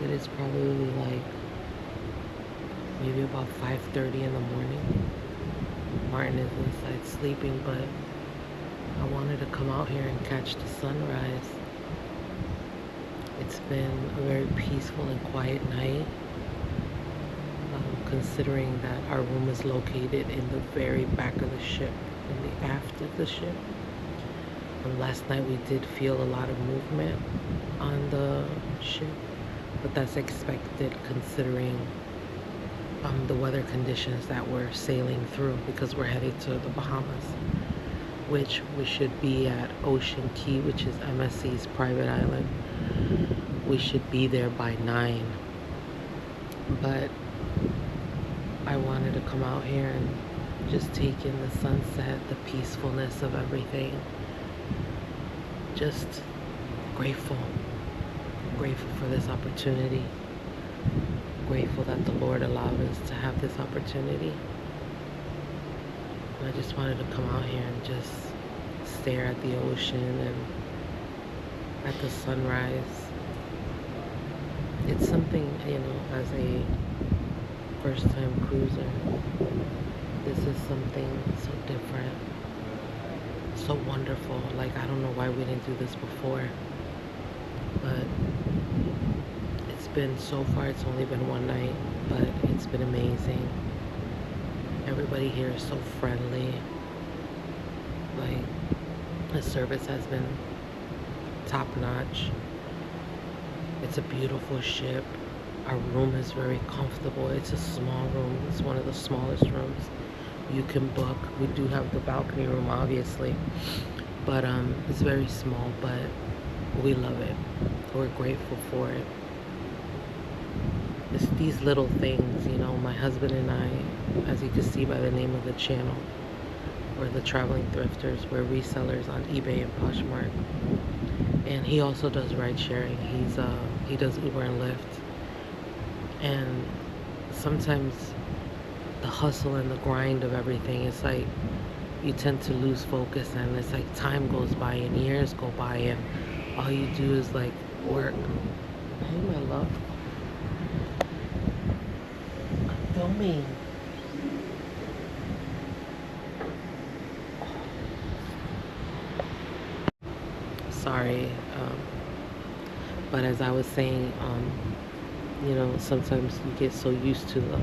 It is probably like maybe about 5:30 in the morning. Martin is inside sleeping, but I wanted to come out here and catch the sunrise. It's been a very peaceful and quiet night, considering that our room is located in the very back of the ship, in the aft of the ship. And last night we did feel a lot of movement on the ship, but that's expected considering the weather conditions that we're sailing through, because we're headed to the Bahamas, which we should be at Ocean Key, which is MSC's Private Island. We should be there by 9. But I wanted to come out here and just take in the sunset, the peacefulness of everything. Just grateful. Grateful for this opportunity. Grateful that the Lord allowed us to have this opportunity. I just wanted to come out here and just stare at the ocean and at the sunrise. It's something, you know, as a first-time cruiser, this is something so different, so wonderful. Like, I don't know why we didn't do this before, but it's been, so far it's only been one night, but it's been amazing. Everybody here is so friendly. Like, the service has been top-notch. It's a beautiful ship. Our room is very comfortable. It's a small room. It's one of the smallest rooms you can book. We do have the balcony room, obviously, but it's very small, but we love it. We're grateful for it. It's these little things, you know. My husband and I, as you can see by the name of the channel, we're the Traveling Thrifters. We're resellers on eBay and Poshmark. And he also does ride sharing. He does Uber and Lyft. And sometimes the hustle and the grind of everything, it's like you tend to lose focus, and it's like time goes by and years go by, and all you do is like work. Hey, my love. I'm filming. Sorry. But as I was saying, you know, sometimes you get so used to the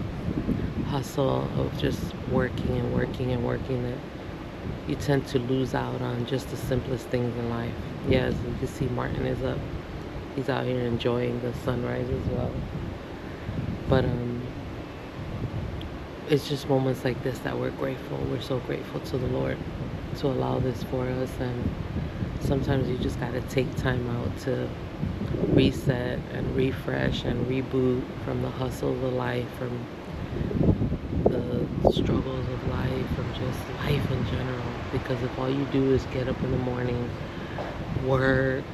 hustle of just working and working and working that you tend to lose out on just the simplest things in life. Yes, you can see Martin is up. He's out here enjoying the sunrise as well. But it's just moments like this that we're grateful. We're so grateful to the Lord to allow this for us. And sometimes you just gotta take time out to reset and refresh and reboot from the hustle of life, from the struggles of life, from just life in general. Because if all you do is get up in the morning, work,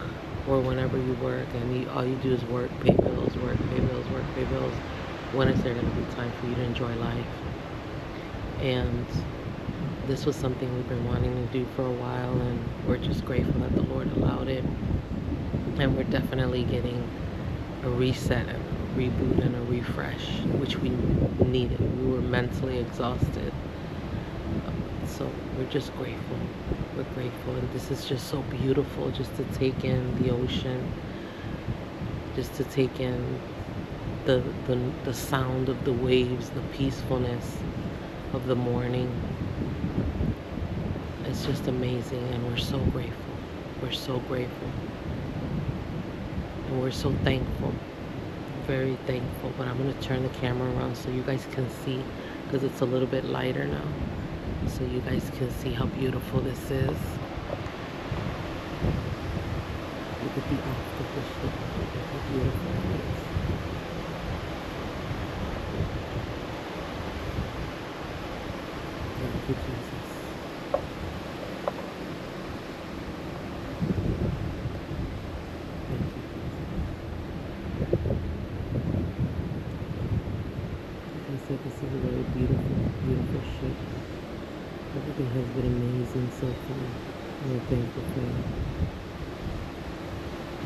or whenever you work, and all you do is work, pay bills, work, pay bills, work, pay bills, when is there going to be time for you to enjoy life? And this was something we've been wanting to do for a while, and we're just grateful that the Lord allowed it. And we're definitely getting a reset and a reboot and a refresh, which we needed. We were mentally exhausted. So we're just grateful. We're grateful. And this is just so beautiful, just to take in the ocean, just to take in the sound of the waves, the peacefulness of the morning. It's just amazing, and we're so grateful. We're so grateful. And we're so thankful. Very thankful. But I'm going to turn the camera around so you guys can see, because it's a little bit lighter now. So you guys can see how beautiful this is. Look at the aft of the ship. Look at how beautiful it is. Thank you, Jesus. Thank you, Jesus. Like I said, this is a very beautiful, beautiful ship. Everything has been amazing so far. We're thankful for it.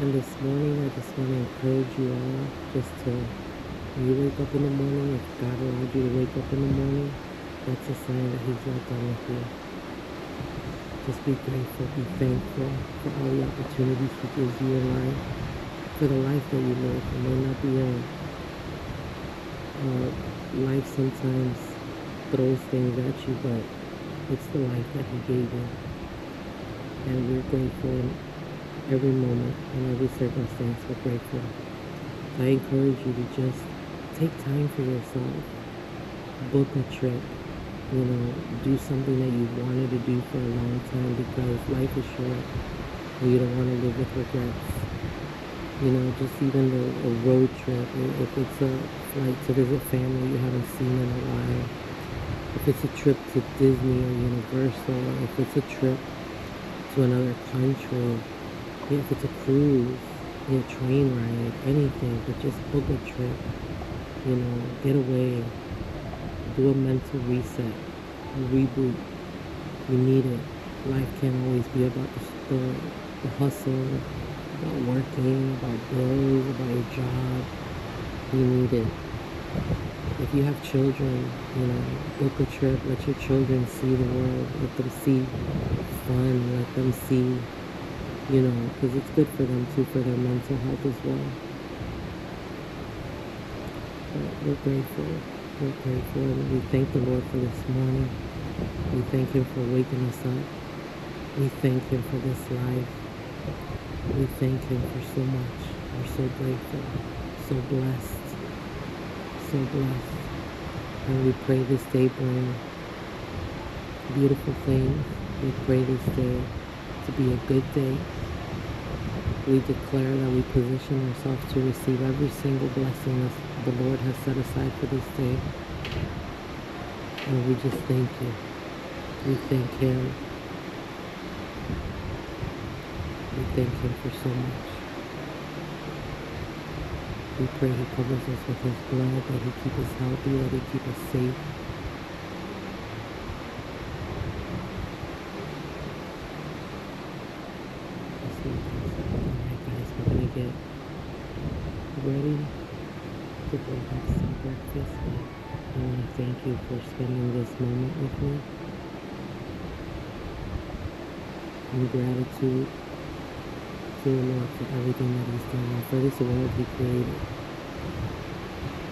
And this morning, I just want to encourage you all just to, when you wake up in the morning, if God allowed you to wake up in the morning, that's a sign that He's not done with you. Just be grateful, be thankful for all the opportunities He gives you in life, for the life that you live. It may not be life sometimes throws things at you, but it's the life that He gave you. And we're grateful in every moment, in every circumstance, we're grateful. I encourage you to just take time for yourself. Book a trip. Do something that you wanted to do for a long time, because life is short and you don't want to live with regrets. Just even a road trip, if it's a flight to visit family you haven't seen in a while, if it's a trip to Disney or Universal, if it's a trip to another country, if it's a cruise, a train ride, anything, but just book a trip, get away, do a mental reset, a reboot. You need it. Life can't always be about the hustle, about working, about bills, about your job. You need it. If you have children, book a trip, let your children see the world, let them see fun, let them see, because it's good for them too, for their mental health as well. But we're grateful. We're grateful, and we thank the Lord for this morning. We thank Him for waking us up. We thank Him for this life. We thank Him for so much. We're so grateful, so blessed, so blessed. And we pray this day bring beautiful things. We pray this day to be a good day. We declare that we position ourselves to receive every single blessing the Lord has set aside for this day. And we just thank you. We thank Him. We thank Him for so much. We pray He covers us with His blood, that He keep us healthy, that He keep us safe. Alright guys, we're going to get ready to go have some breakfast. But I want to thank you for spending this moment with me. In gratitude to the Lord for everything that He's done, and for this world He created.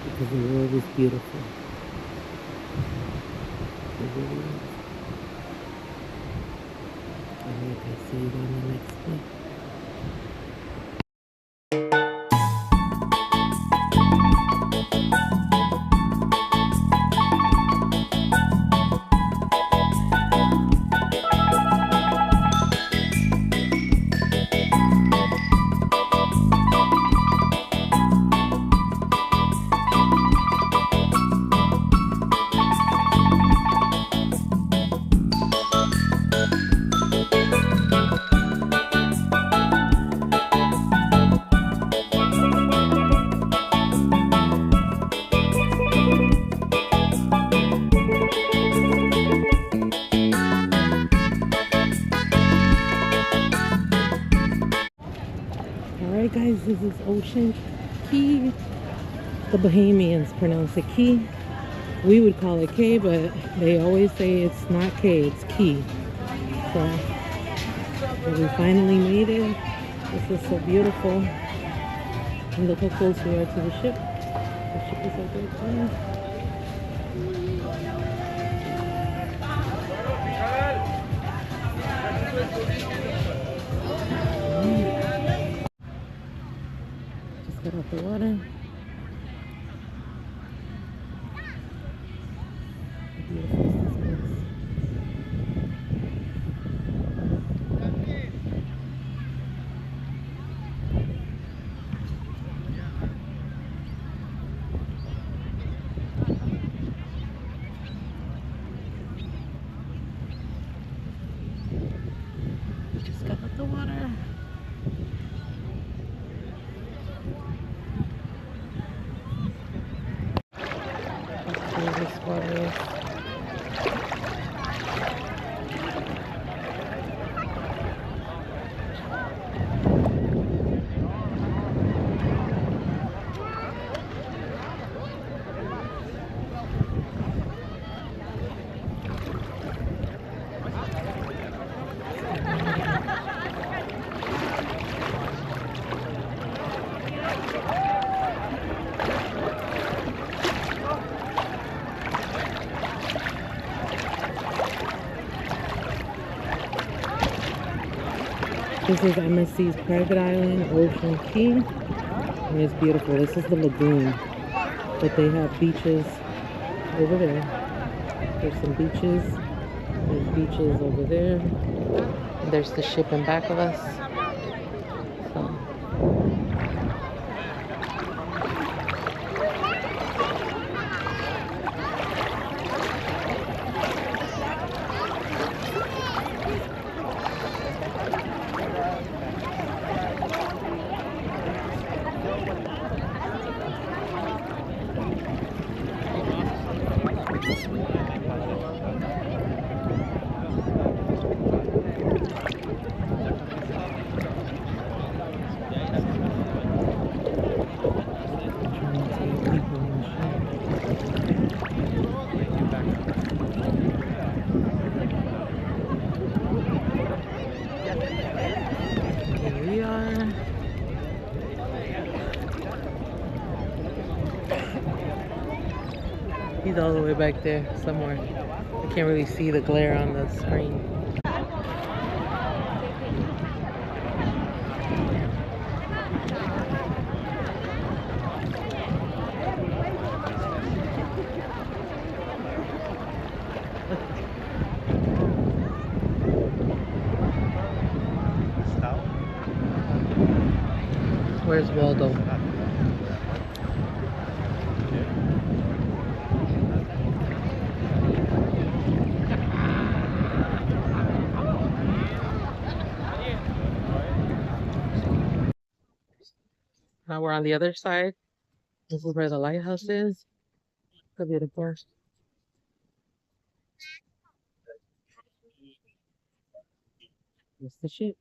Because the world is beautiful. It really is. Alright, I'll see you on the next one. Alright guys, this is Ocean Cay. The Bahamians pronounce it Cay. We would call it Cay, but they always say it's not Cay, it's Cay. So we finally made it. This is so beautiful. And look how close we are to the ship. The ship is over there. Just got off the water. Beautiful is this place. Just got off the water. This is MSC's Private Island, Ocean Key, and it's beautiful. This is the lagoon, but they have beaches over there. There's some beaches. There's beaches over there. There's the ship in back of us. So. He's all the way back there somewhere. I can't really see the glare on the screen. Where's Waldo? Now we're on the other side. This is where the lighthouse is. So beautiful. That's the ship.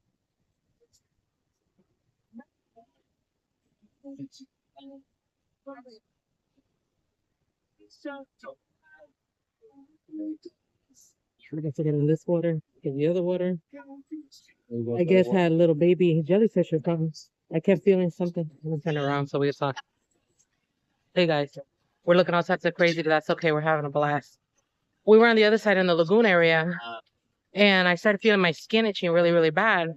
We're gonna get in this water, in the other water. I guess had a little baby jellyfish or something. I kept feeling something. Let me turn around so we can talk. Hey guys, we're looking all sorts of crazy, but that's okay. We're having a blast. We were on the other side in the lagoon area, and I started feeling my skin itching really, really bad.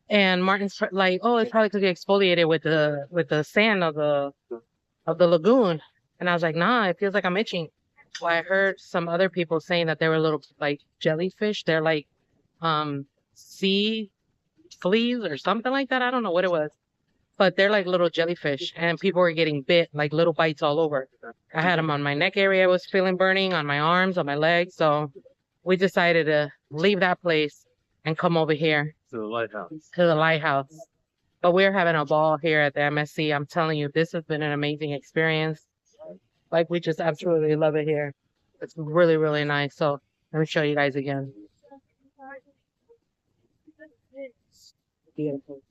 And Martin's like, "Oh, it's probably because you exfoliated with the sand of the lagoon." And I was like, "Nah, it feels like I'm itching." Well, I heard some other people saying that they were little like jellyfish. They're like sea fleas or something like that. I don't know what it was, but they're like little jellyfish, and people were getting bit, like little bites all over. I had them on my neck area. I was feeling burning on my arms, on my legs. So we decided to leave that place and come over here to the lighthouse. To the lighthouse. But we're having a ball here at the MSC. I'm telling you, this has been an amazing experience. Like, we just absolutely love it here. It's really, really nice. So let me show you guys again. Beautiful.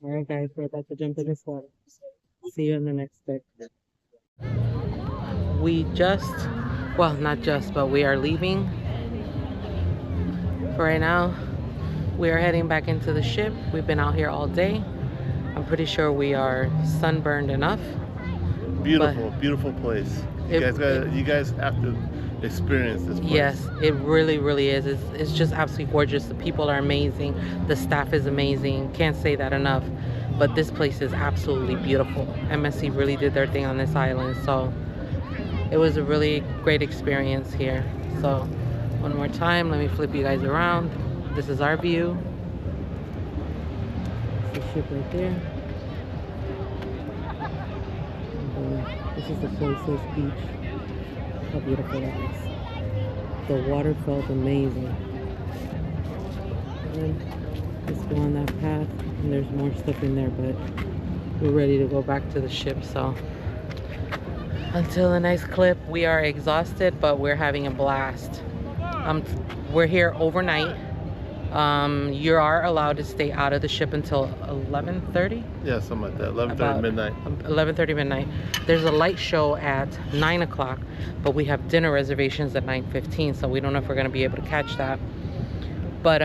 All right, guys, we're about to jump in this water. See you in the next bit. We just, well, not just, but we are leaving. For right now, we are heading back into the ship. We've been out here all day. I'm pretty sure we are sunburned enough. Beautiful, beautiful place. You guys have to experience this place. Yes, it really, really is. It's just absolutely gorgeous. The people are amazing. The staff is amazing. Can't say that enough. But this place is absolutely beautiful. MSC really did their thing on this island. So it was a really great experience here. So one more time, let me flip you guys around. This is our view. The ship right there. This is the closest beach. How beautiful that is. The water felt amazing. And then let's go on that path, and there's more stuff in there, but we're ready to go back to the ship. So until the next clip, we are exhausted, but we're having a blast. We're here overnight. You are allowed to stay out of the ship until 11:30. Yeah, something like that. 11:30 midnight. 11:30 midnight. There's a light show at 9 o'clock, but we have dinner reservations at 9:15, so we don't know if we're going to be able to catch that. But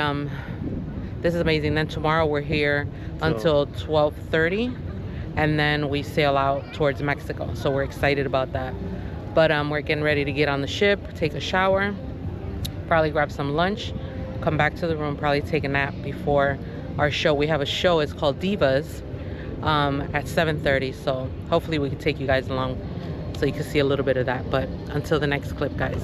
this is amazing. Then tomorrow we're here until 12:30, and then we sail out towards Mexico. So we're excited about that. But we're getting ready to get on the ship, take a shower, probably grab some lunch, come back to the room, probably take a nap before our show. We have a show, it's called Divas, at 7:30, so hopefully we can take you guys along so you can see a little bit of that. But until the next clip, guys.